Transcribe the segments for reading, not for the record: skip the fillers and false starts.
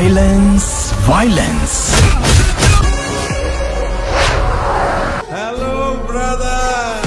Silence violence. Hello brother.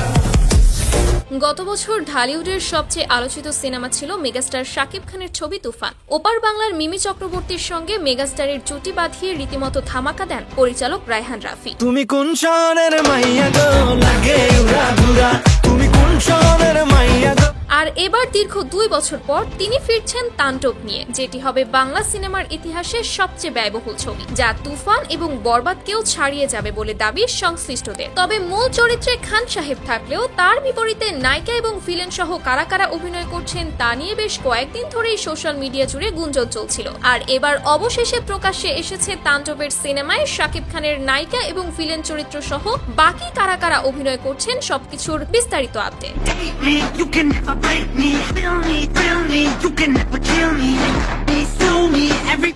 গত বছর ঢালিউডের সবচেয়ে আলোচিত সিনেমা ছিল মেগাস্টার শাকিব খানের ছবি তুফান। ওপার বাংলার মিমি চক্রবর্তীর সঙ্গে মেগাস্টারের জুটি বাঁধিয়ে রীতিমতো ধামাকা দেন পরিচালক রায়হান রাফি। তুমি কোন শহরের মাইয়া গো, লাগে উড়া ঘুরা, তুমি কোন শহরের মাইয়া গো। আর এবার দীর্ঘ 2 বছর পর তিনি ফিরছেন তাণ্ডব নিয়ে, যেটি হবে বাংলা সিনেমার ইতিহাসে সবচেয়ে ব্যয়বহুল ছবি, যা তুফান এবং বরবাদকেও ছাড়িয়ে যাবে বলে দাবি সংশ্লিষ্টদের। তবে মূল চরিত্রে খান সাহেব থাকলেও তার বিপরীতে নায়িকা এবং ভিলেন সহ কারা কারা অভিনয় করছেন তা নিয়ে বেশ কয়েকদিন ধরেই সোশ্যাল মিডিয়া জুড়ে গুঞ্জন চলছিল। আর এবার অবশেষে প্রকাশ্যে এসেছে তাণ্ডবের সিনেমায় শাকিব খানের নায়িকা এবং ভিলেন চরিত্র সহ বাকি কারা কারা অভিনয় করছেন সবকিছুর বিস্তারিত আপডেট।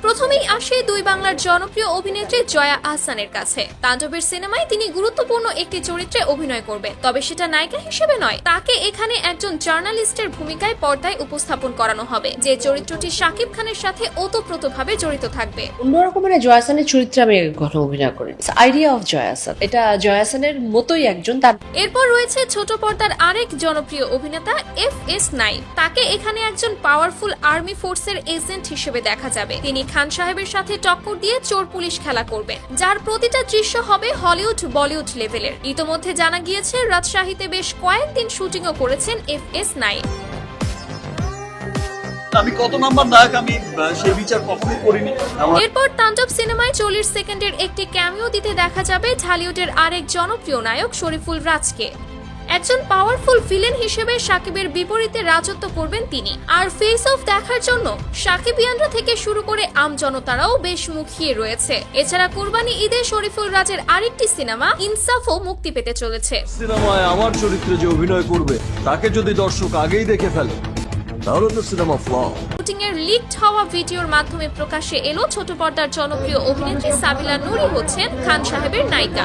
প্রথমেই আসে দুই বাংলার জনপ্রিয় অভিনেত্রী জয়া আহসানের কাছে। তাণ্ডবের সিনেমায় তিনি গুরুত্বপূর্ণ একটি চরিত্রে অভিনয় করবেন, তবে সেটা নায়িকা হিসেবে নয়। তাকে এখানে একজন জার্নালিস্টের ভূমিকায় পর্দায় উপস্থাপন করানো হবে, যে চরিত্রটি শাকিব খানের সাথে ওতপ্রোতভাবে জড়িত থাকবে। অন্যরকম জয়া আহসানের চরিত্রে আমি কখনো অভিনয় করি। আইডিয়া অফ জয়া আহসান, এটা জয়া আহসানের মতোই একজন। তার এরপর রয়েছে ছোট পর্দার আরেক জনপ্রিয় অভিনেতা FS নাইম। তাকে এখানে একজন পাওয়ারফুল আর্মি ফোর্সের এজেন্ট হিসেবে দেখা যাবে। তিনি খান সাহেবের সাথে টক্কর দিয়ে চোর পুলিশ খেলা করবেন, যার প্রতিটা দৃশ্য হবে হলিউড বলিউড লেভেলের। ইতোমধ্যে জানা গিয়েছে রাজশাহীতে বেশ কয়েকদিন শুটিংও করেছেন FS নাইম। আমি কত নাম্বার নায়ক আমি সেই বিচার কখনোই করিনি। এরপর তাণ্ডব সিনেমায় 40 সেকেন্ডের একটি ক্যামিও দিতে দেখা যাবে ঢালিউডের আরেক জনপ্রিয় নায়ক শরীফুল রাজকে। একজন পাওয়ারফুল ভিলেন হিসেবে শাকিবের বিপরীতে রাজত্ব করবেন তিনি। আর ফেস অফ দেখার জন্য শাকিবিয়ানরা থেকে শুরু করে আমজনতারাও বেশ মুখিয়ে রয়েছে। এছাড়া কুরবানি ঈদে শরীফুল রাজের আরেকটি সিনেমা ইনসাফও মুক্তি পেতে চলেছে। সিনেমায় আমার চরিত্রে যে অভিনয় করবে তাকে যদি দর্শক আগেই দেখে ফেলে তাহলে তো সিনেমা ফ্লপ। শুটিং এর লিকড হওয়া ভিডিওর মাধ্যমে প্রকাশ্যে এলো ছোট পর্দার জনপ্রিয় অভিনেত্রী সাবিলা নূরি হচ্ছেন খান সাহেবের নায়িকা।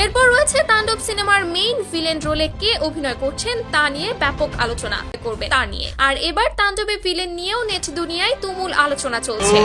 এরপর রয়েছে তাণ্ডব সিনেমার মেইন ভিলেন রোলে কে অভিনয় করছেন তা নিয়ে ব্যাপক আলোচনা করবে তা নিয়ে। আর এবার তাণ্ডবে ভিলেন নিয়েও নেট দুনিয়ায় তুমুল আলোচনা চলছে।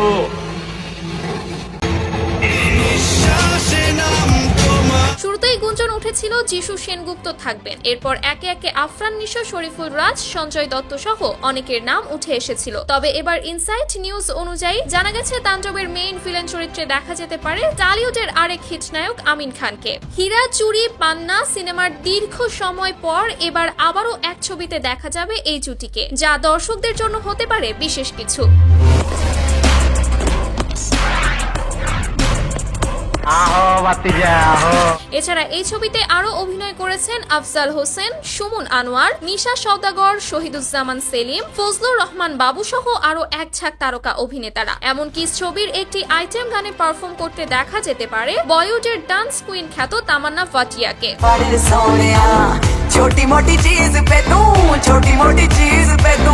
শুরুতেই গুঞ্জন উঠেছিল যিশু সেনগুপ্ত থাকবেন। এরপর একে একে আফরান নিশো, শরীফুল রাজ, সঞ্জয় দত্ত সহ অনেকের নাম উঠে এসেছিল। তবে এবার ইনসাইট নিউজ অনুযায়ী জানা গেছে তাণ্ডবের মেইন ভিলেন চরিত্রে দেখা যেতে পারে টলিউডের আরেক হিট নায়ক আমিন খানকে। হীরা চুরি পান্না সিনেমার দীর্ঘ সময় পর এবার আবারও এক ছবিতে দেখা যাবে এই জুটিকে, যা দর্শকদের জন্য হতে পারে বিশেষ কিছু। এছাড়া এই ছবিতে আরো অভিনয় করেছেন আফজাল হোসেন, সুমন আনোয়ার, নিশা সওদাগর, শহীদুজ্জামান সেলিম, ফজলুর রহমান বাবু সহ আরো এক ঝাঁক তারকা অভিনেতারা। এমনকি ছবির একটি আইটেম গানে পারফর্ম করতে দেখা যেতে পারে বলিউডের ডান্স কুইন খ্যাত তামান্না ভাটিয়াকে। छोटी मोटी चीज पे तू